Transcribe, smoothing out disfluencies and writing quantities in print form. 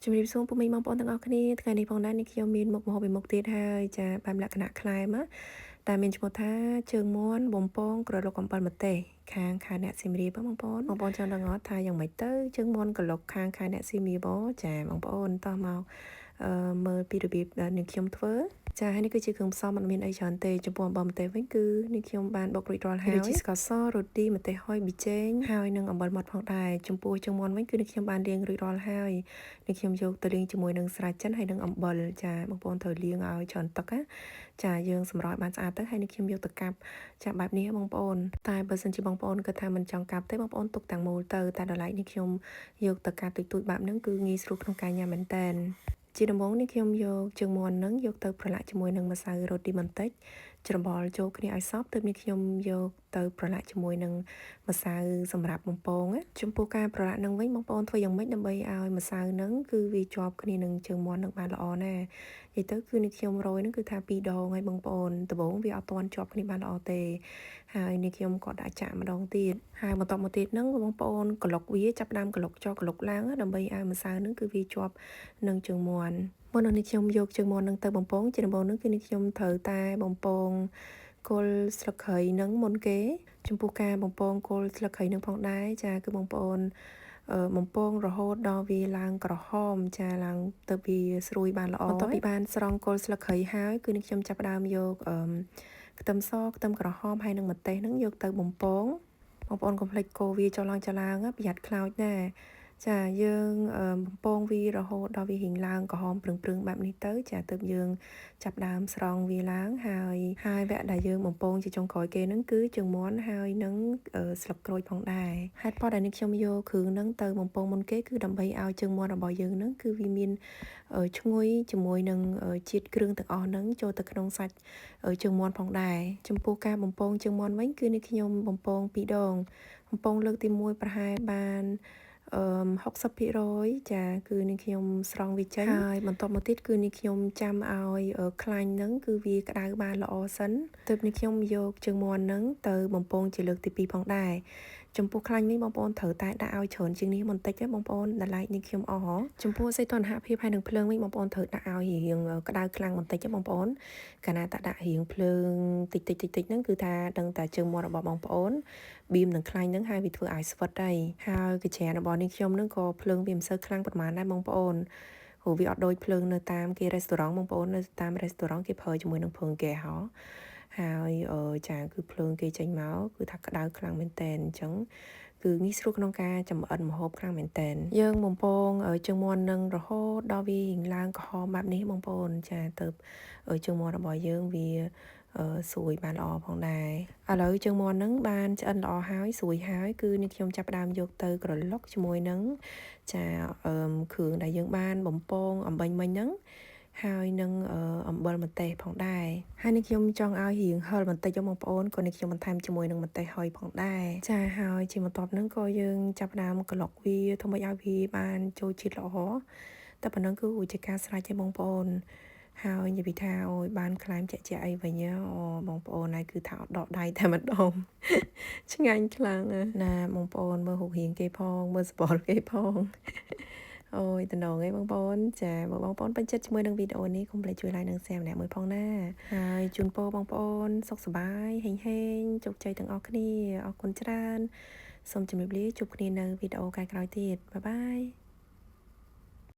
ជំរាបសួរពុកម៉ែបងប្អូនទាំងអស់គ្នាថ្ងៃនេះផងដែរនេះខ្ញុំមានមុខម្ហូបមួយមុខទៀតហើយចាបែបលក្ខណៈក្លែមតែមានឈ្មោះថាជើងមាន់បំពងក្រឡុកអំបិលម្ទេសខាងខេត្តអ្នកសៀមរាបបងប្អូនចង់ដឹងអត់ថាយ៉ាងម៉េចទៅជើងមាន់ក្រឡុកខាងខេត្តអ្នកសៀមរាបចាបងប្អូនតោះមកមើលពីរបៀបដែលនាងខ្ញុំធ្វើចាហើយនេះគឺជាគ្រឿងផ្សំមិនមានអីច្រើនទេចំពោះអំបិលម្ទេសវិញគឺនាងខ្ញុំបានបុករួចរាល់ហើយដូចជាស្ករសរ៉ូឌីម្ទេសហុយប៊ីចេងហើយនិងអំបិលម៉ត់ផងដែរចំពោះជើងមាន់វិញគឺនាងខ្ញុំបានលាងរួចរាល់ហើយនាងខ្ញុំយកទៅលាងជាមួយនឹងស្រាចិនហើយនិងអំបិលចាបងប្អូនត្រូវលាងឲ្យច្រើនទឹកណាចាយើងសម្រោចបានស្អាតទៅហើយនាងខ្ញុំយកទៅកាប់ចាបែបនេះបងប្អូនតែបើសិនជាបងប្អូនគិតថាមិនចង់កាប់ទេបងប្អូនទុកទាំងមូលទៅតែដល់ឡែកនេះខ្ញុំយកទៅកាប់ទូចៗបែបហ្នឹងគឺងាយស្រួលក្នុងការញ៉ាំមែនតើជាដំបូងនេះខ្ញុំយកជើងមាន់នឹងយកទៅប្រឡាក់ជាមួយនឹងម្សៅរ៉ូឌីបន្តិចច្របល់ចូលគ្នាឲ្យសព្វទើបនេះខ្ញុំយកទៅប្រឡាក់ជាមួយនឹងម្សៅសម្រាប់បំពងចំពោះការប្រឡាក់នឹងវិញបងប្អូនធ្វើយ៉ាងម៉េចដើម្បីឲ្យម្សៅនឹងគឺវាជាប់គ្នានឹងជើងមាន់នឹងបានល្អណានិយាយទៅគឺនេះខ្ញុំរោយនឹងគឺថា2ដងហើយបងប្អូនដំបូងវាអត់ទាន់ជាប់គ្នាបានល្អទេហើយនេះខ្ញុំក៏ដាក់ចាក់ម្ដងទៀតហើយបន្តមកទៀតនឹងបងប្អូនក្លុកវាចាប់ដើមក្លុកចុះក្លុកឡើងដើម្បីឲ្យម្សៅនឹងគឺវាជាប់នឹងជើងមាន់មុននឹងនេះខ្ញុំយកជើងមាន់នឹងទៅបំពងជាដំបូងនឹងគឺនេះខ្ញុំត្រូវតែបំពងគល់ស្លឹកគ្រៃនឹងមុនគេចំពោះការបំពងគល់ស្លឹកគ្រៃនឹងផងដែរចាគឺបងប្អូនបំពងរហូតដល់វាឡើងក្រហមចាឡើងទៅវាស្រួយបានល្អបន្ទាប់ពីបានស្រង់គល់ស្លឹកគ្រៃហើយគឺនេះខ្ញុំចាប់ផ្ដើមយកខ្ទឹមសខ្ទឹមក្រហមហើយនិងម្ទេសនឹងយកទៅបំពងបងប្អូនកុំភ្លេចកូរវាចុះឡើងប្រយ័ត្នខ្លោចណាចាយើងបំពងវារហូតដល់វារៀងឡើងក្រហមព្រឹងបែបនេះទៅចាទើបយើងចាប់ដើមស្រង់វាឡើងហើយវគ្គដែលយើងបំពងជាចុងក្រោយគេហ្នឹងគឺជើងមាន់ហើយនឹងស្លឹកក្រូចផងដែរហេតុផលដែលនេះខ្ញុំយកគ្រឿងហ្នឹងទៅបំពងមុនគេគឺដើម្បីឲ្យជើងមាន់របស់យើងហ្នឹងគឺវាមានឈ្ងុយជាមួយនឹងជាតិគ្រឿងទាំងអស់ហ្នឹងចូលទៅក្នុងសាច់ជើងមាន់ផងដែរចំពោះការបំពងជើងមាន់វិញគឺនេះខ្ញុំបំពង2ដងបំពងលើកទី1ប្រហែលបាន60% ចាគឺនេះខ្ញុំស្រង់វាចេញហើយបន្តមកទៀតគឺនេះខ្ញុំចាំឲ្យខ្លាញ់ហ្នឹងគឺវាក្តៅបានល្អសិនទើបនេះខ្ញុំយកជើងមាន់ហ្នឹងទៅបំពងជាលើកទី2ផងដែរចំពោះខ្លាញ់នេះបងប្អូនត្រូវតែដាក់ឲ្យច្រើនជាងនេះបន្តិចទេបងប្អូនដល់ឡែកនេះខ្ញុំអស់ចំពោះសីតុណ្ហភាពហើយនឹងភ្លើងវិញបងប្អូនត្រូវដាក់ឲ្យរៀងក្តៅខ្លាំងបន្តិចទេបងប្អូនកាលណាតាដាក់រៀងភ្លើងតិចហ្នឹងគឺថាដឹងតែជើងមាន់របស់បងប្អូនបៀមនឹងខ្លាញ់ហ្នឹងហើយវាធ្វើឲ្យស្វិតហើយកញ្ច្រារបស់នេះខ្ញុំហ្នឹងក៏ភ្លើងវាមិនសូវខ្លាំងប៉ុន្មានដែរបងប្អូនព្រោះវាអត់ដូចភ្លើងនៅតាមគេរេស្តូរ៉ង់បងប្អូននៅតាមរេស្តូរ៉ង់គេប្រើជាមួយនឹងភ្លើងហ្គាសហើយចាគឺភ្លើងគេចេញមកគឺថាក្តៅខ្លាំងមែនតែនអញ្ចឹងគឺងាយស្រួលក្នុងការចម្អិនម្ហូបខ្លាំងមែនតែនយើងបំពងជើងមាន់នឹងរហូតដល់វាឡើងក្រហមបែបនេះបងប្អូនចាទៅជើងមាន់របស់យើងវាស្រួយបានល្អផងដែរឥឡូវជើងមាន់ហ្នឹងបានឆ្អិនល្អហើយស្រួយហើយគឺនេះខ្ញុំចាប់ផ្ដើមយកទៅក្រឡុកជាមួយនឹងចាគ្រឿងដែលយើងបានបំពងអំបញ្ញមិញហ្នឹងហើយនឹងអំបិលម្ទេសផងដែរហើយនេះខ្ញុំចង់ឲ្យរៀងហឹរបន្តិចបងប្អូនក៏នេះខ្ញុំបន្ថែមជាមួយនឹងម្ទេសហុយផងដែរចាហើយជាបន្ទាប់ហ្នឹងក៏យើងចាប់ផ្ដើមក្លុកវាធ្វើម៉េចឲ្យវាបានចូលជាតិល្អតែប៉ុណ្ណឹងគឺជាការស្រេចទេបងប្អូនហើយនិយាយថាអូយបានខ្លាញ់ជាក់អីវិញបងប្អូនហើយគឺថាអត់ដកដៃតែម្ដងឆ្ងាញ់ខ្លាំងណាបងប្អូនមើលរូបរាងគេផងមើលសបល់គេផងអូយតំណងឯងបងប្អូនចាបើបងប្អូនពេញចិត្តជាមួយនឹងវីដេអូនេះកុំភ្លេចជួយ like និង share ម្នាក់មួយផងណាហើយជូនពរបងប្អូនសុខសប្បាយហេងជោគជ័យទាំងអស់គ្នាអរគុណច្រើនសូមជម្រាបលាជួបគ្នានៅវីដេអូក្រោយៗទៀតបាយបាយ